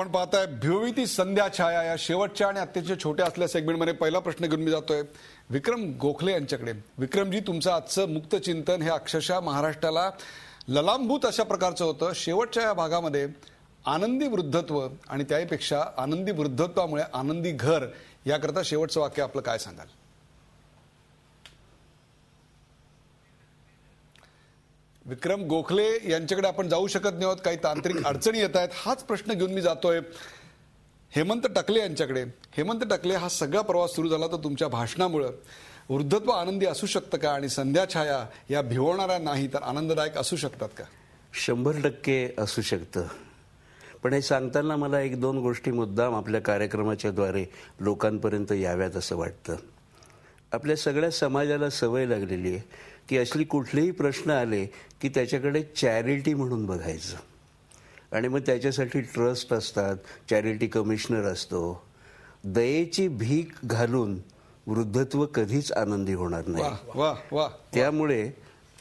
आपण पाहताय भिवविती संध्या छाया या शेवटच्या आणि अत्यंत छोट्या असल्या सेगमेंटमध्ये पहिला प्रश्न घेऊन मी जातोय विक्रम गोखले यांच्याकडे। विक्रमजी, तुमचं आजचं मुक्त चिंतन हे अक्षरशः महाराष्ट्राला ललांभूत अशा प्रकारचं होतं। शेवटच्या या भागामध्ये आनंदी वृद्धत्व आणि त्यापेक्षा आनंदी वृद्धत्वामुळे आनंदी घर याकरता शेवटचं वाक्य आपलं काय सांगाल? विक्रम गोखले यांच्याकडे आपण जाऊ शकत नाही आहोत, काही तांत्रिक अडचणी येत आहेत। हाच प्रश्न घेऊन मी जातोय हेमंत टकले यांच्याकडे। हेमंत टकले, हा सगळा प्रवास सुरू झाला तर तुमच्या भाषणामुळे वृद्धत्व आनंदी असू शकतं का आणि संध्या छाया या भिवणाऱ्या नाही तर आनंददायक असू शकतात का? 100% असू शकतं, पण हे सांगताना मला एक दोन गोष्टी मुद्दाम आपल्या कार्यक्रमाच्या द्वारे लोकांपर्यंत याव्यात असं वाटतं। आपल्या सगळ्या समाजाला सवय लागलेली आहे की असली कुठलेही प्रश्न आले की त्याच्याकडे चॅरिटी म्हणून बघायचं आणि मग त्याच्यासाठी ट्रस्ट असतात, चॅरिटी कमिशनर असतो। दयेची भीक घालून वृद्धत्व कधीच आनंदी होणार नाही। त्यामुळे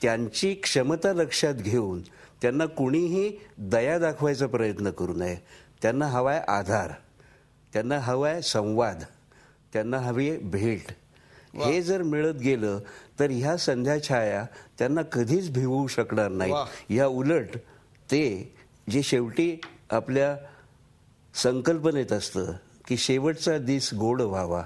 त्यांची क्षमता लक्षात घेऊन त्यांना कुणीही दया दाखवायचा प्रयत्न करू नये। त्यांना हवाय आधार, त्यांना हवाय संवाद, त्यांना हवी भेट। हे जर मिळत गेलं तर ह्या संध्या छाया त्यांना कधीच भिवू शकणार नाही। या उलट ते जे शेवटी आपल्या संकल्पनेत असतं की शेवटचा दिस गोड व्हावा,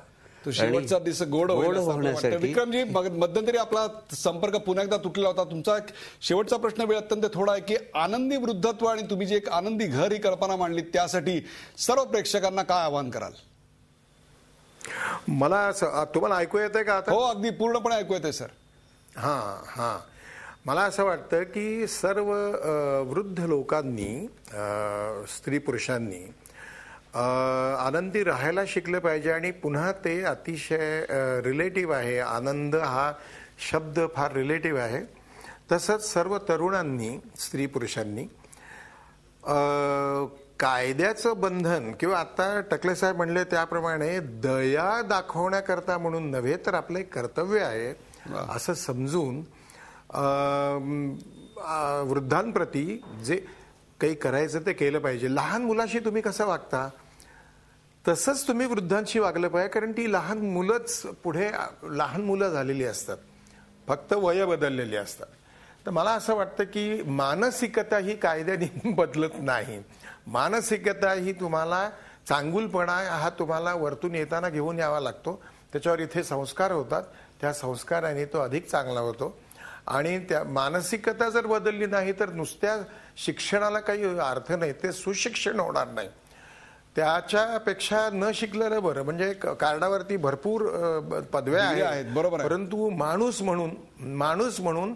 तो शेवटचा दिवस गोड होण्यासाठी। विक्रमजी, मध्यंतरी आपला संपर्क पुन्हा एकदा तुटलेला होता। तुमचा शेवटचा प्रश्न वेळ अत्यंत थोडा आहे की आनंदी वृद्धत्व आणि तुम्ही जी एक आनंदी घर ही कल्पना मांडली त्यासाठी सर्व प्रेक्षकांना काय आवाहन कराल? मला तुम्हाला ऐकू येतंय का आता? हो, अगदी पूर्णपणे ऐकू येतंय सर। हां, मला असं वाटतं की सर्व वृद्ध लोकांनी, स्त्री पुरुषांनी आनंदी राहायला शिकलं पाहिजे आणि पुन्हा ते अतिशय रिलेटिव्ह आहे। आनंद हा शब्द फार रिलेटिव्ह आहे। तसंच सर्व तरुणांनी, स्त्री पुरुषांनी कायद्याचं बंधन किंवा आता टकले साहेब म्हणले त्याप्रमाणे दया दाखवण्याकरता म्हणून नव्हे तर आपले कर्तव्य आहे असं समजून वृद्धांप्रती जे काही करायचं ते केलं पाहिजे। लहान मुलाशी तुम्ही कसं वागता तसंच तुम्ही वृद्धांशी वागलं पाहिजे, कारण ती लहान मुलंच पुढे लहान मुलं झालेली असतात, फक्त वय बदललेली असतात। तर मला असं वाटतं की मानसिकता ही कायद्याने बदलत नाही। मानसिकता ही तुम्हाला, चांगुलपणा हा तुम्हाला वरतून येताना घेऊन यावा लागतो, त्याच्यावर इथे संस्कार होतात, त्या संस्काराने तो अधिक चांगला होतो। आणि त्या मानसिकता जर बदलली नाही तर नुसत्या शिक्षणाला काही अर्थ नाही, ते सुशिक्षण होणार नाही। त्याच्यापेक्षा न शिकलेलं बरं। म्हणजे कार्डावरती भरपूर पदव्या आहेत बरोबर, परंतु माणूस म्हणून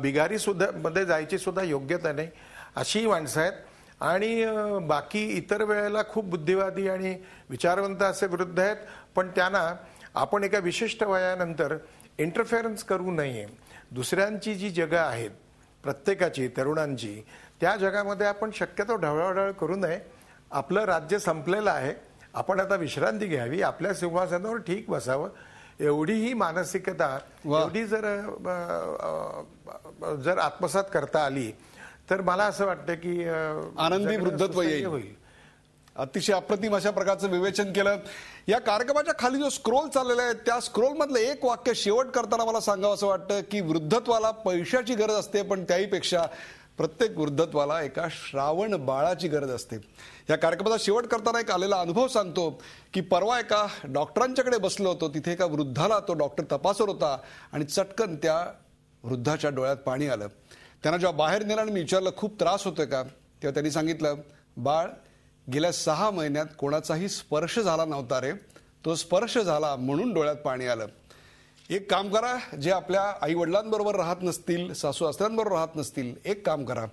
बिगारी सुद्धा मध्ये जायची सुद्धा योग्यता नाही, अशी माणसं आहेत। आणि बाकी इतर वेळेला खूप बुद्धिवादी आणि विचारवंत असे वृद्ध आहेत, पण त्यांना आपण एका विशिष्ट वयानंतर इंटरफेरन्स करू नये। दुसऱ्यांची जी जगं आहेत प्रत्येकाची, तरुणांची, त्या जगामध्ये आपण शक्यतो ढवळाढवळ करू नये। आपलं राज्य संपलेलं आहे, आपण आता विश्रांती घ्यावी, आपल्या सिंहासनावर ठीक बसावं, एवढी ही मानसिकता एवढी जर आत्मसात करता आली तर मला असं वाटतं की आनंदी वृद्धत्व होईल। अतिशय अप्रतिम अशा प्रकारचं विवेचन केलं। या कार्यक्रमाच्या खाली जो स्क्रोल चाललेला आहे त्या स्क्रोल मधलं एक वाक्य शेवट करताना मला सांगावं असं वाटतं की वृद्धत्वाला पैशाची गरज असते, पण त्याहीपेक्षा प्रत्येक वृद्धत्वाला एका श्रावण बाळाची गरज असते। या कार्यक्रमाचा शेवट करताना एक आलेला अनुभव सांगतो की परवा एका डॉक्टरांच्याकडे बसलो होतो, तिथे एका वृद्धाला तो डॉक्टर तपासत होता आणि चटकन त्या वृद्धाच्या डोळ्यात पाणी आलं। त्यांना जेव्हा बाहेर नेलं आणि मी विचारलं खूप त्रास होतोय का, तेव्हा त्यांनी सांगितलं, बाळ, गेल्या 6 महिन्यात कोणाचाही स्पर्श झाला नव्हता रे, तो स्पर्श झाला म्हणून डोळ्यात पाणी आलं। एक काम करा, जे आपल्या आई वडिलांबरोबर राहत नसतील, सासू सासऱ्यांबरोबर राहत नसतील, एक काम करा,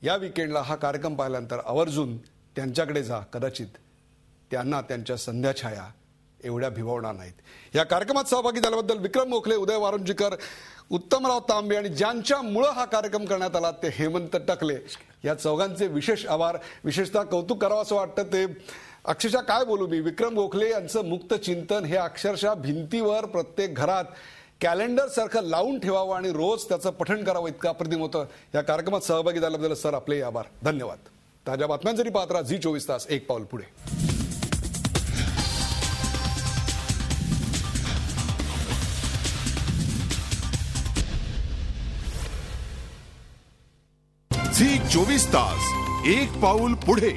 या विकेंडला हा कार्यक्रम पाहिल्यानंतर आवर्जून त्यांच्याकडे जा, कदाचित त्यांना त्यांच्या संध्या छाया एवढ्या भिववणार नाहीत। या कार्यक्रमात सहभागी झाल्याबद्दल विक्रम गोखले, उदय वारुंजीकर, उत्तमराव तांबे आणि ज्यांच्यामुळे हा कार्यक्रम करण्यात आला ते हेमंत टकले, या चौघांचे विशेष आभार। विशेषतः कौतुक करावं असं वाटतं ते अक्षरशः काय बोलू मी, विक्रम गोखले यांचं मुक्त चिंतन हे अक्षरशः भिंतीवर प्रत्येक घरात कॅलेंडर सारखं लावून ठेवावं आणि रोज त्याचं पठण करावं इतकं अप्रतिम होतं। या कार्यक्रमात सहभागी झाल्याबद्दल सर आपले आभार, धन्यवाद। ताज्या बातम्यांसाठी पाहत राहा झी 24 तास, एक पाऊल पुढे. झी 24 तास, एक पाऊल पुढे.